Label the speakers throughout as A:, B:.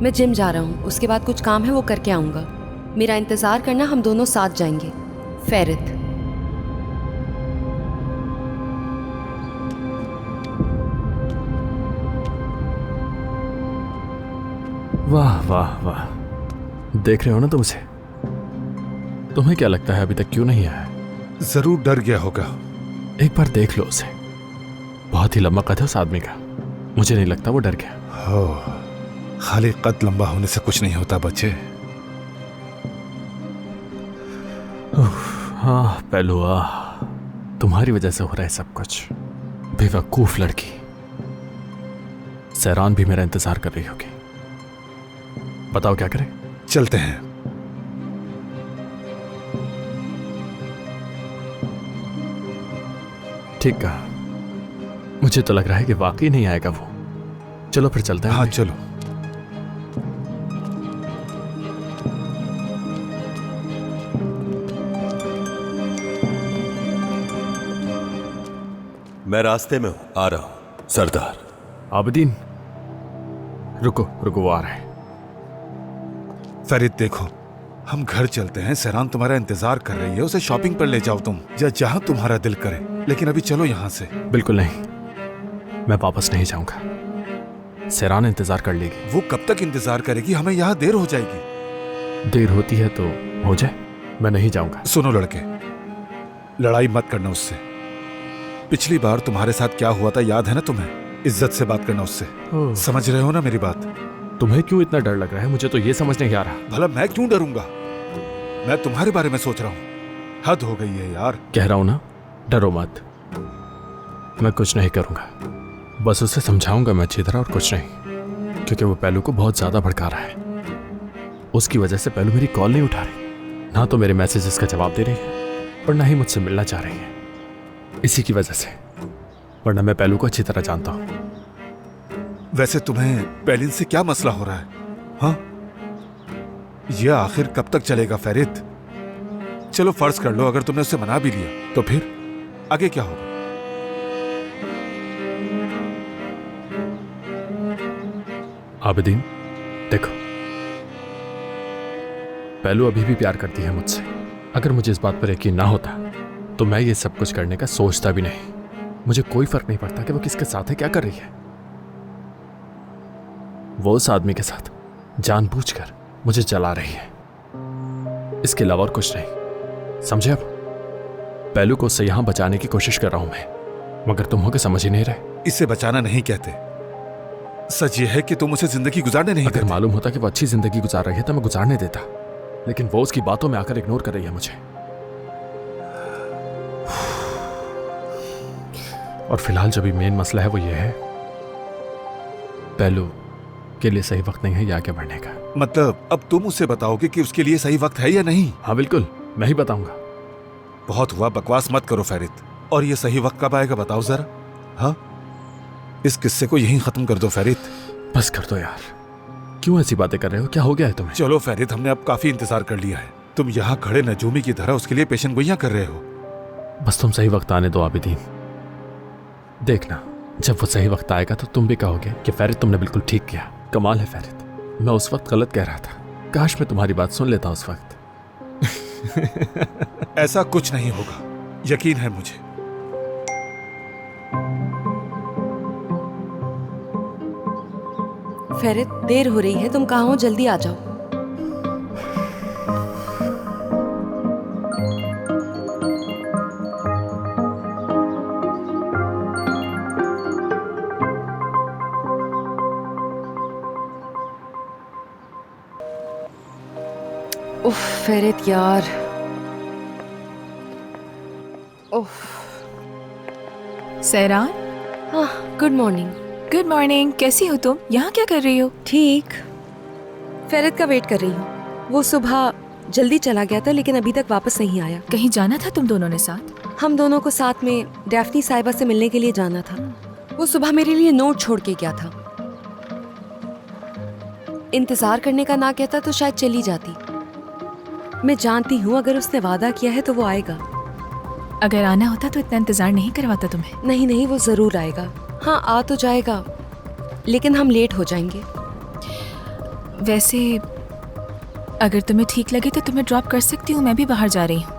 A: मैं जिम जा रहा हूँ, उसके बाद कुछ काम है वो करके आऊँगा। मेरा इंतज़ार करना, हम दोनों साथ जाएंगे। फेरित।
B: वाह वाह वाह, देख रहे हो ना तुम उसे? तुम्हें क्या लगता है अभी तक क्यों नहीं आया?
C: जरूर डर गया होगा।
B: एक बार देख लो उसे, बहुत ही लंबा कद है उस आदमी का। मुझे नहीं लगता वो डर गया।
C: हो, खाली कद लंबा होने से कुछ नहीं होता बच्चे।
B: हाँ पहलुआ, तुम्हारी वजह से हो रहा है सब कुछ। बेवकूफ लड़की। सहरान भी मेरा इंतजार कर रही होगी। बताओ क्या करें?
C: चलते हैं।
B: ठीक कहा। मुझे तो लग रहा है कि वाकई नहीं आएगा वो। चलो फिर चलते हैं।
C: हाँ चलो।
D: मैं रास्ते में हूं, आ रहा हूं सरदार।
B: आबदीन, रुको रुको, वो आ रहा है।
C: फेरित देखो, हम घर चलते हैं। सहरान तुम्हारा इंतजार कर रही है, उसे शॉपिंग पर ले जाओ तुम, या जहां तुम्हारा दिल करे। लेकिन अभी चलो यहां से।
B: बिल्कुल नहीं, मैं वापस नहीं जाऊंगा। सहरान इंतजार कर लेगी।
C: वो कब तक इंतजार करेगी? हमें यहाँ देर हो जाएगी।
B: देर होती है तो हो जाए, मैं नहीं जाऊंगा।
C: सुनो लड़के, लड़ाई मत करना उससे। पिछली बार तुम्हारे साथ क्या हुआ था याद है ना तुम्हें? इज्जत से बात करना उससे। समझ रहे हो ना मेरी बात?
B: तुम्हें क्यों इतना डर लग रहा है? मुझे तो ये समझ नहीं आ रहा।
C: भला मैं क्यों डरूंगा? मैं तुम्हारे बारे में सोच रहा हूँ। हद हो गई है यार।
B: कह रहा हूं ना, डरो मत। मैं कुछ नहीं करूंगा, बस उसे समझाऊंगा मैं अच्छी तरह, और कुछ नहीं। क्योंकि वो पहलू को बहुत ज्यादा भड़का रहा है। उसकी वजह से पहलू मेरी कॉल नहीं उठा रही, ना तो मेरे मैसेजेस का जवाब दे रही है, और ना ही मुझसे मिलना चाह रही है। इसी की वजह से, वरना मैं पहलू को अच्छी तरह जानता हूं।
C: वैसे तुम्हें पेलिन से क्या मसला हो रहा है? हाँ, ये आखिर कब तक चलेगा फेरित? चलो फर्ज कर लो, अगर तुमने उससे मना भी लिया तो फिर आगे क्या होगा?
B: आबदीन देखो, पहलू अभी भी प्यार करती है मुझसे। अगर मुझे इस बात पर यकीन ना होता तो मैं ये सब कुछ करने का सोचता भी नहीं। मुझे कोई फर्क नहीं पड़ता कि वो किसके साथ है, क्या कर रही है। वो उस आदमी के साथ जानबूझकर मुझे जला रही है, इसके अलावा और कुछ नहीं। समझे? अब पहलू को उससे यहां बचाने की कोशिश कर रहा हूं मैं, मगर तुम हो के समझ ही नहीं रहे।
C: इसे बचाना नहीं कहते, सच ये है कि तुम उसे जिंदगी गुजारने नहीं
B: अगर
C: देते।
B: मालूम होता कि वो अच्छी जिंदगी गुजार रही है तो मैं गुजारने देता, लेकिन वो उसकी बातों में आकर इग्नोर कर रही है मुझे। और फिलहाल जो भी मेन मसला है वो ये है, पहलू के लिए सही वक्त नहीं है ये आगे बढ़ने का।
C: मतलब अब तुम उसे बताओगे कि उसके लिए सही वक्त है या नहीं?
B: हाँ बिल्कुल, मैं ही बताऊंगा।
C: बहुत हुआ, बकवास मत करो फेरित। और ये सही वक्त कब आएगा बताओ जरा। हाँ, इस किस्से को यहीं खत्म कर दो फेरित।
B: बस कर दो यार, क्यों ऐसी बातें कर रहे हो? क्या हो गया है तुम्हें?
C: चलो फेरित, हमने अब काफी इंतजार कर लिया है। तुम यहाँ खड़े नजूमी की तरह उसके लिए पेशन गोइयां कर रहे हो।
B: बस तुम सही वक्त आने दो आबिदीन। देखना, जब वो सही वक्त आएगा तो तुम भी कहोगे कि फेरित तुमने बिल्कुल ठीक किया। कमाल है फेरित, मैं उस वक्त गलत कह रहा था। काश मैं तुम्हारी बात सुन लेता उस वक्त।
C: ऐसा कुछ नहीं होगा, यकीन है मुझे।
A: फेरित, देर हो रही है, तुम कहाँ हो? जल्दी आ जाओ। उफ फेरित यार, उफ।
E: सहरान,
A: हाँ, गुड मॉर्निंग।
E: Good morning. कैसी हो तुम? यहाँ क्या कर रही हो?
A: ठीक, फेरित का वेट कर रही हूँ। वो सुबह जल्दी चला गया था लेकिन अभी तक वापस नहीं आया।
E: कहीं जाना था तुम दोनों ने साथ?
A: हम दोनों को साथ में डैफ्नी साहिबा से मिलने के लिए जाना था। वो सुबह मेरे लिए नोट छोड़ के गया था। इंतजार करने का ना कहता तो शायद चली जाती। मैं जानती हूँ अगर उसने वादा किया है तो वो आएगा।
E: अगर आना होता तो इतना इंतजार नहीं करवाता तुम्हें।
A: नहीं नहीं, वो जरूर आएगा। हाँ, आ तो जाएगा लेकिन हम लेट हो जाएंगे।
E: वैसे अगर तुम्हें ठीक लगे तो तुम्हें ड्रॉप कर सकती हूँ, मैं भी बाहर जा रही हूँ।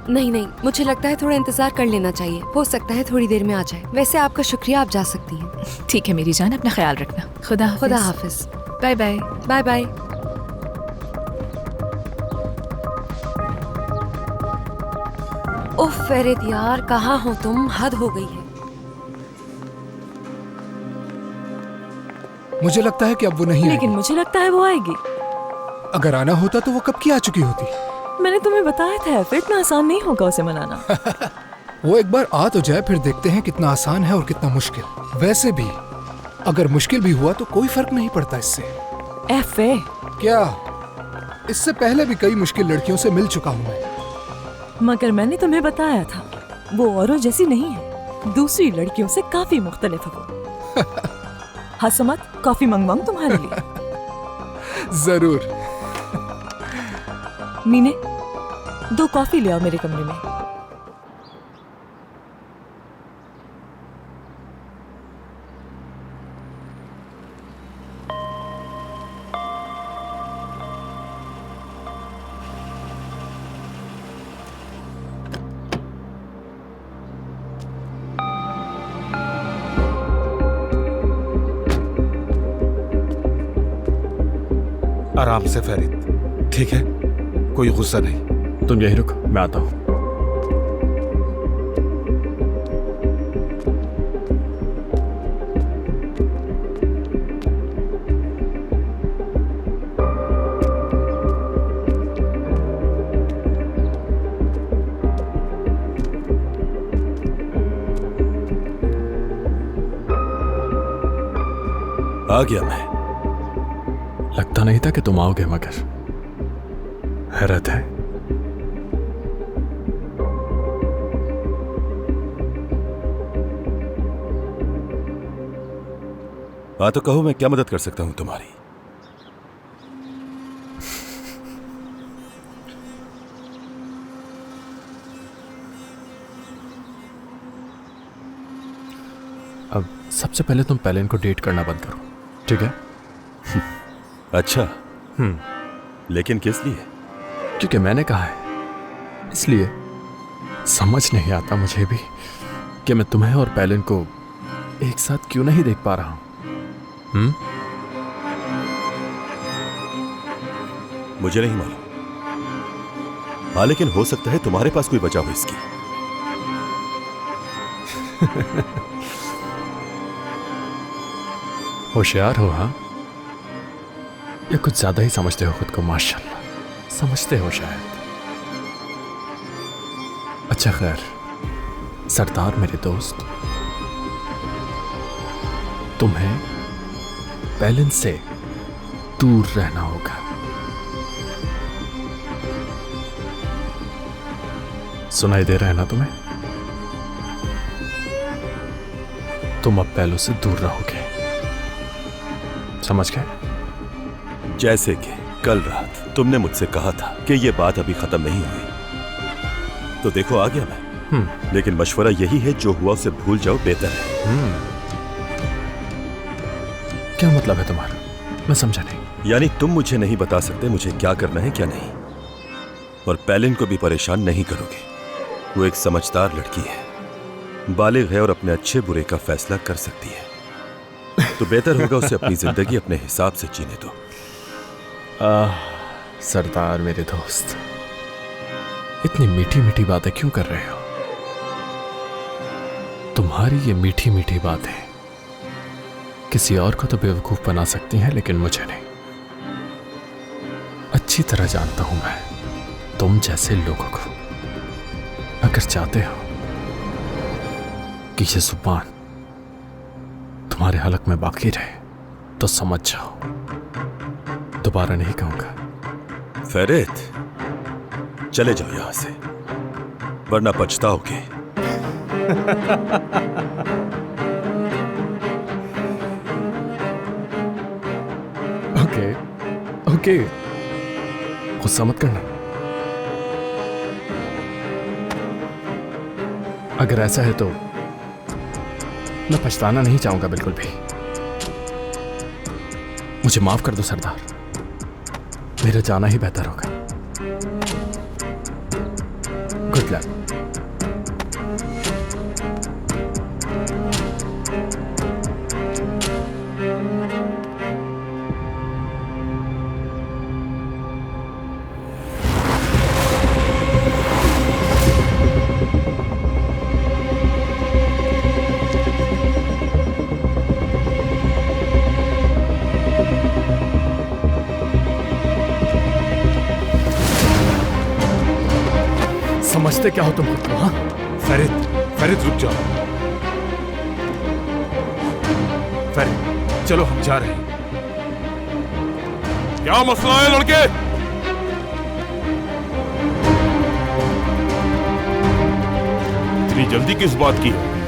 A: नहीं नहीं, मुझे लगता है थोड़ा इंतजार कर लेना चाहिए, हो सकता है थोड़ी देर में आ जाए। वैसे आपका शुक्रिया, आप जा सकती हैं।
E: ठीक है मेरी जान, अपना ख्याल रखना। खुदा
A: खुदा हाफिज।
E: Bye bye.
A: Bye bye. Oh फेरित यार, कहाँ हो तुम? हद हो गई है।
F: मुझे लगता है कि अब वो नहीं
G: लेकिन
F: आएगी।
G: मुझे लगता है वो आएगी।
F: अगर आना होता तो वो कब की आ चुकी होती।
G: मैंने तुम्हें बताया था फिर इतना आसान नहीं होगा उसे मनाना।
F: वो एक बार आ तो जाए, फिर देखते हैं कितना आसान है और कितना मुश्किल। वैसे भी अगर मुश्किल भी हुआ तो कोई फर्क नहीं पड़ता इससे।
G: एफे,
F: क्या? इससे पहले भी कई मुश्किल लड़कियों से मिल चुका हूँ मैं।
G: मगर मैंने तुम्हें बताया था वो औरों जैसी नहीं है, दूसरी लड़कियों से काफी मुख्तलिफ है वो। हंसो मत, कॉफी मंगवाऊं तुम्हारे लिए?
F: जरूर।
G: मीने, 2 कॉफी ले आओ मेरे कमरे में।
C: आराम से फेरित, ठीक है? कोई गुस्सा नहीं।
B: तुम यहीं रुको, मैं आता हूँ।
D: आ गया मैं।
B: लगता नहीं था कि तुम आओगे, मगर हैरत है।
D: हाँ तो कहो, मैं क्या मदद कर सकता हूं तुम्हारी?
B: अब सबसे पहले तुम पेलिन को डेट करना बंद करो, ठीक है?
D: अच्छा, लेकिन किस लिए?
B: क्योंकि मैंने कहा है, इसलिए। समझ नहीं आता मुझे भी कि मैं तुम्हें और पेलिन को एक साथ क्यों नहीं देख पा रहा हूं।
D: मुझे नहीं मालूम। हाँ, लेकिन हो सकता है तुम्हारे पास कोई वजह हो इसकी।
B: होशियार हो, हाँ? या कुछ ज्यादा ही समझते हो खुद को? माशाल्लाह, समझते हो शायद। अच्छा खैर, सरदार मेरे दोस्त, तुम्हें पेलिन से दूर रहना होगा। सुनाई दे रहा है ना तुम्हें? तुम अब पेलो से दूर रहोगे, समझ गए?
D: जैसे कि कल रात तुमने मुझसे कहा था कि यह बात अभी खत्म नहीं हुई, तो देखो आ गया मैं। लेकिन मशवरा यही है, जो हुआ उसे भूल जाओ, बेहतर है।
B: क्या मतलब है तुम्हारा? मैं समझा नहीं।
D: यानी तुम मुझे नहीं बता सकते मुझे क्या करना है क्या नहीं, और पेलिन को भी परेशान नहीं करोगे। वो एक समझदार लड़की है, बालिग है और अपने अच्छे बुरे का फैसला कर सकती है, तो बेहतर होगा उसे अपनी जिंदगी अपने हिसाब से जीने दो।
B: सरदार मेरे दोस्त, इतनी मीठी मीठी बातें क्यों कर रहे हो? तुम्हारी ये मीठी मीठी बातें किसी और को तो बेवकूफ बना सकती हैं, लेकिन मुझे नहीं। अच्छी तरह जानता हूं मैं तुम जैसे लोगों को। अगर चाहते हो कि ये जुबान तुम्हारे हलक में बाकी रहे तो समझ जाओ, दोबारा नहीं कहूंगा।
D: फेरित, चले जाओ यहां से, वरना पछताओगे।
B: ओके ओके, गुस्सा मत करना। अगर ऐसा है तो मैं पछताना नहीं चाहूंगा बिल्कुल भी। मुझे माफ कर दो सरदार, मेरा जाना ही बेहतर होगा। Good luck. समझते क्या हो तुम खुद को? हाँ,
C: फेरित, फेरित रुक जाओ। फेरित, चलो हम जा रहे हैं।
H: क्या मसला है लड़के? इतनी जल्दी किस बात की है?